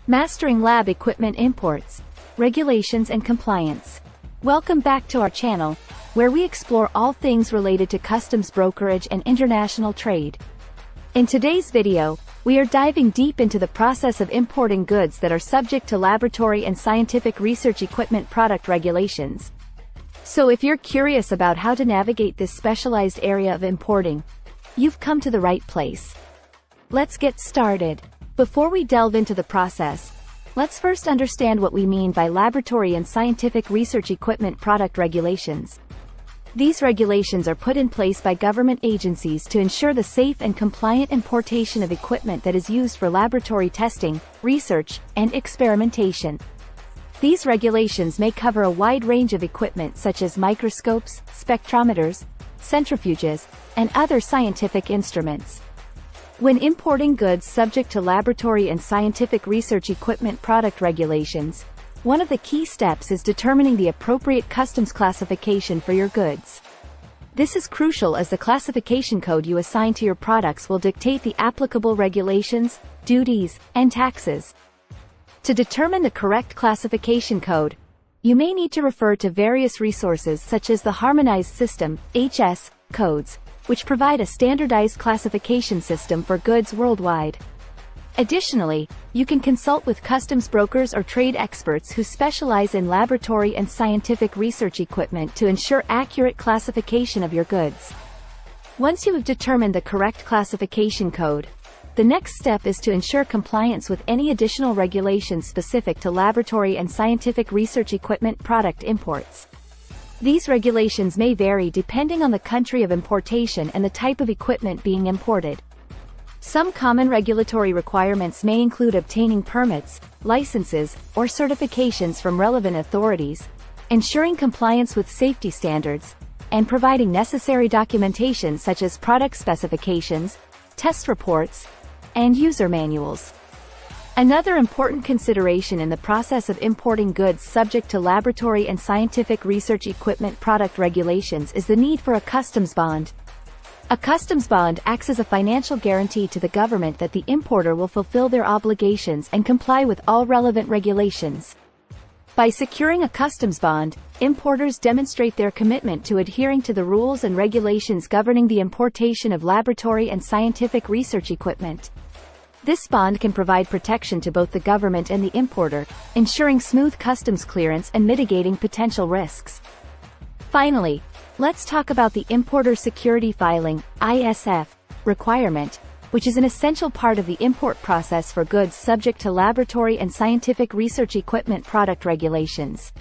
Mastering Lab Equipment Imports, Regulations and Compliance. Welcome back to our channel, where we explore all things related to customs brokerage and international trade. In today's video, we are diving deep into the process of importing goods that are subject to laboratory and scientific research equipment product regulations. So if you're curious about how to navigate this specialized area of importing, you've come to the right place. Let's get started. Before we delve into the process, let's first understand what we mean by laboratory and scientific research equipment product regulations. These regulations are put in place by government agencies to ensure the safe and compliant importation of equipment that is used for laboratory testing, research, and experimentation. These regulations may cover a wide range of equipment such as microscopes, spectrometers, centrifuges, and other scientific instruments. When importing goods subject to laboratory and scientific research equipment product regulations, one of the key steps is determining the appropriate customs classification for your goods. This is crucial as the classification code you assign to your products will dictate the applicable regulations, duties, and taxes. To determine the correct classification code, you may need to refer to various resources such as the Harmonized System (HS) codes, which provide a standardized classification system for goods worldwide. Additionally, you can consult with customs brokers or trade experts who specialize in laboratory and scientific research equipment to ensure accurate classification of your goods. Once you have determined the correct classification code, the next step is to ensure compliance with any additional regulations specific to laboratory and scientific research equipment product imports. These regulations may vary depending on the country of importation and the type of equipment being imported. Some common regulatory requirements may include obtaining permits, licenses, or certifications from relevant authorities, ensuring compliance with safety standards, and providing necessary documentation such as product specifications, test reports, and user manuals. Another important consideration in the process of importing goods subject to laboratory and scientific research equipment product regulations is the need for a customs bond. A customs bond acts as a financial guarantee to the government that the importer will fulfill their obligations and comply with all relevant regulations. By securing a customs bond, importers demonstrate their commitment to adhering to the rules and regulations governing the importation of laboratory and scientific research equipment. This bond can provide protection to both the government and the importer, ensuring smooth customs clearance and mitigating potential risks. Finally, let's talk about the Importer Security Filing (ISF) requirement, which is an essential part of the import process for goods subject to laboratory and scientific research equipment product regulations.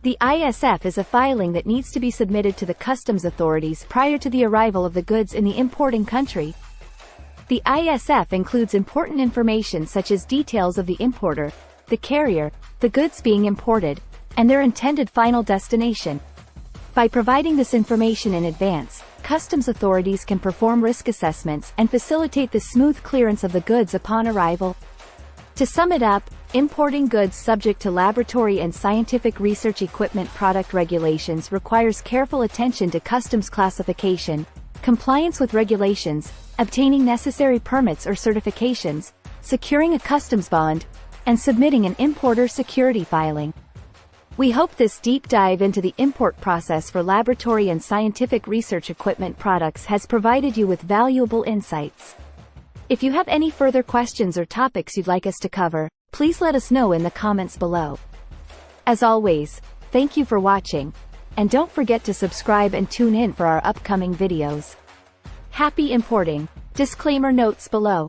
The ISF is a filing that needs to be submitted to the customs authorities prior to the arrival of the goods in the importing country. The ISF includes important information such as details of the importer, the carrier, the goods being imported, and their intended final destination. By providing this information in advance, customs authorities can perform risk assessments and facilitate the smooth clearance of the goods upon arrival. To sum it up, importing goods subject to laboratory and scientific research equipment product regulations requires careful attention to customs classification, compliance with regulations, obtaining necessary permits or certifications, securing a customs bond, and submitting an importer security filing. We hope this deep dive into the import process for laboratory and scientific research equipment products has provided you with valuable insights. If you have any further questions or topics you'd like us to cover, please let us know in the comments below. As always, thank you for watching, and don't forget to subscribe and tune in for our upcoming videos. Happy importing! Disclaimer notes below.